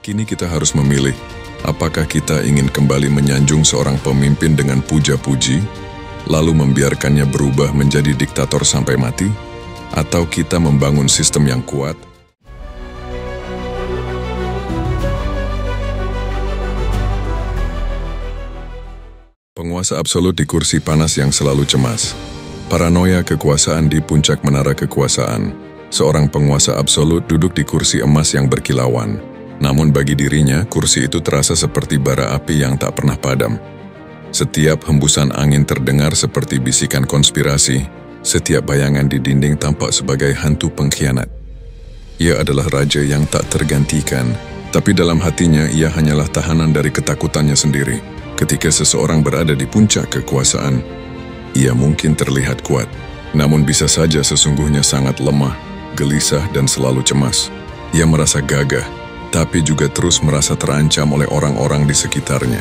Kini kita harus memilih, apakah kita ingin kembali menyanjung seorang pemimpin dengan puja-puji, lalu membiarkannya berubah menjadi diktator sampai mati, atau kita membangun sistem yang kuat. Penguasa absolut di kursi panas yang selalu cemas. Paranoia kekuasaan di puncak menara kekuasaan. Seorang penguasa absolut duduk di kursi emas yang berkilauan. Namun bagi dirinya, kursi itu terasa seperti bara api yang tak pernah padam. Setiap hembusan angin terdengar seperti bisikan konspirasi. Setiap bayangan di dinding tampak sebagai hantu pengkhianat. Ia adalah raja yang tak tergantikan, tapi dalam hatinya ia hanyalah tahanan dari ketakutannya sendiri. Ketika seseorang berada di puncak kekuasaan, ia mungkin terlihat kuat, namun bisa saja sesungguhnya sangat lemah, gelisah dan selalu cemas. Ia merasa gagah, tapi juga terus merasa terancam oleh orang-orang di sekitarnya.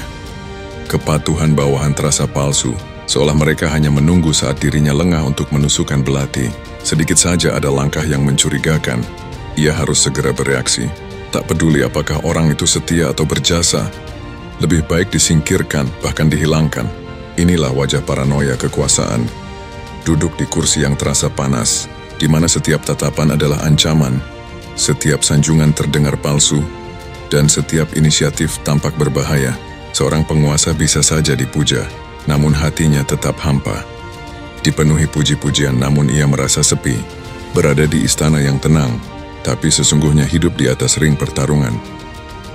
Kepatuhan bawahan terasa palsu, seolah mereka hanya menunggu saat dirinya lengah untuk menusukkan belati. Sedikit saja ada langkah yang mencurigakan, ia harus segera bereaksi. Tak peduli apakah orang itu setia atau berjasa, lebih baik disingkirkan, bahkan dihilangkan. Inilah wajah paranoia kekuasaan. Duduk di kursi yang terasa panas, di mana setiap tatapan adalah ancaman, setiap sanjungan terdengar palsu, dan setiap inisiatif tampak berbahaya. Seorang penguasa bisa saja dipuja, namun hatinya tetap hampa. Dipenuhi puji-pujian, namun ia merasa sepi. Berada di istana yang tenang, tapi sesungguhnya hidup di atas ring pertarungan.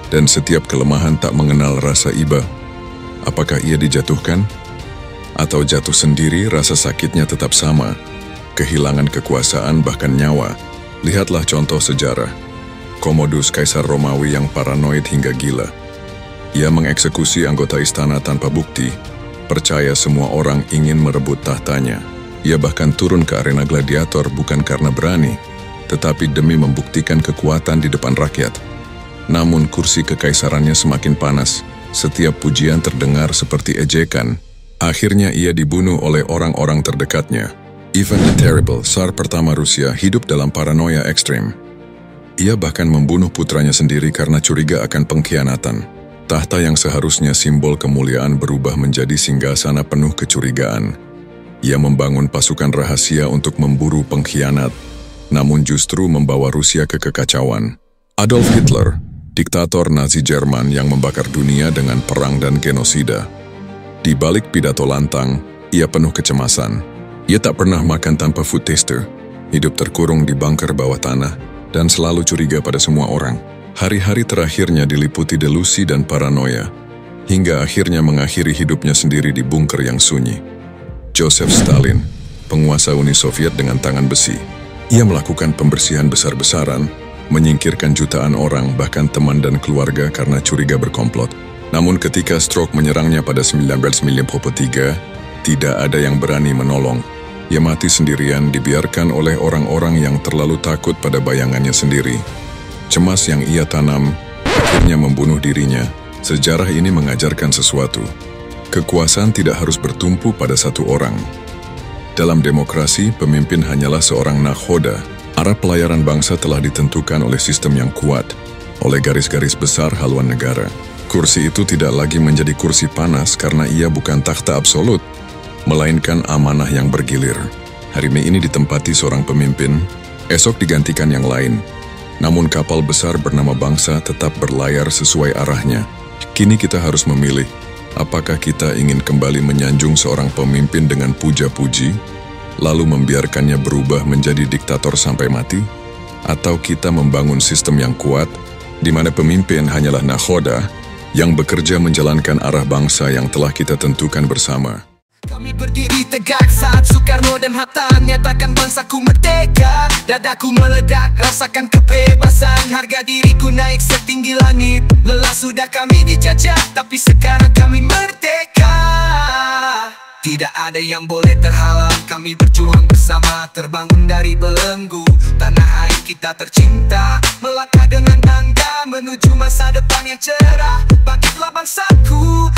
Dan setiap kelemahan tak mengenal rasa iba. Apakah ia dijatuhkan? Atau jatuh sendiri, rasa sakitnya tetap sama. Kehilangan kekuasaan bahkan nyawa. Lihatlah contoh sejarah. Commodus, kaisar Romawi yang paranoid hingga gila. Ia mengeksekusi anggota istana tanpa bukti. Percaya semua orang ingin merebut tahtanya. Ia bahkan turun ke arena gladiator bukan karena berani, tetapi demi membuktikan kekuatan di depan rakyat. Namun kursi kekaisarannya semakin panas. Setiap pujian terdengar seperti ejekan. Akhirnya ia dibunuh oleh orang-orang terdekatnya. Ivan the Terrible, Tsar pertama Rusia, hidup dalam paranoia ekstrim. Ia bahkan membunuh putranya sendiri karena curiga akan pengkhianatan. Tahta yang seharusnya simbol kemuliaan berubah menjadi singgasana penuh kecurigaan. Ia membangun pasukan rahasia untuk memburu pengkhianat, namun justru membawa Rusia ke kekacauan. Adolf Hitler, diktator Nazi Jerman yang membakar dunia dengan perang dan genosida. Di balik pidato lantang, ia penuh kecemasan. Ia tak pernah makan tanpa food taster, hidup terkurung di bunker bawah tanah, dan selalu curiga pada semua orang. Hari-hari terakhirnya diliputi delusi dan paranoia, hingga akhirnya mengakhiri hidupnya sendiri di bunker yang sunyi. Joseph Stalin, penguasa Uni Soviet dengan tangan besi. Ia melakukan pembersihan besar-besaran, menyingkirkan jutaan orang, bahkan teman dan keluarga karena curiga berkomplot. Namun ketika stroke menyerangnya pada 1993, tidak ada yang berani menolong. Ia mati sendirian, dibiarkan oleh orang-orang yang terlalu takut pada bayangannya sendiri. Cemas yang ia tanam akhirnya membunuh dirinya. Sejarah ini mengajarkan sesuatu. Kekuasaan tidak harus bertumpu pada satu orang. Dalam demokrasi, pemimpin hanyalah seorang nakhoda. Arah pelayaran bangsa telah ditentukan oleh sistem yang kuat, oleh garis-garis besar haluan negara. Kursi itu tidak lagi menjadi kursi panas karena ia bukan takhta absolut, melainkan amanah yang bergilir. Hari ini ditempati seorang pemimpin, esok digantikan yang lain. Namun kapal besar bernama bangsa tetap berlayar sesuai arahnya. Kini kita harus memilih, apakah kita ingin kembali menyanjung seorang pemimpin dengan puja-puji, lalu membiarkannya berubah menjadi diktator sampai mati? Atau kita membangun sistem yang kuat, di mana pemimpin hanyalah nakhoda, yang bekerja menjalankan arah bangsa yang telah kita tentukan bersama. Kami berdiri tegak saat Soekarno dan Hatta nyatakan bangsaku merdeka. Dadaku meledak, rasakan kebebasan. Harga diriku naik setinggi langit. Lelah sudah kami dijajah, tapi sekarang kami merdeka. Tidak ada yang boleh terhalang. Kami berjuang bersama, terbangun dari belenggu. Tanah air kita tercinta, melangkah dengan bangga menuju masa depan yang cerah. Bangkitlah bangsaku,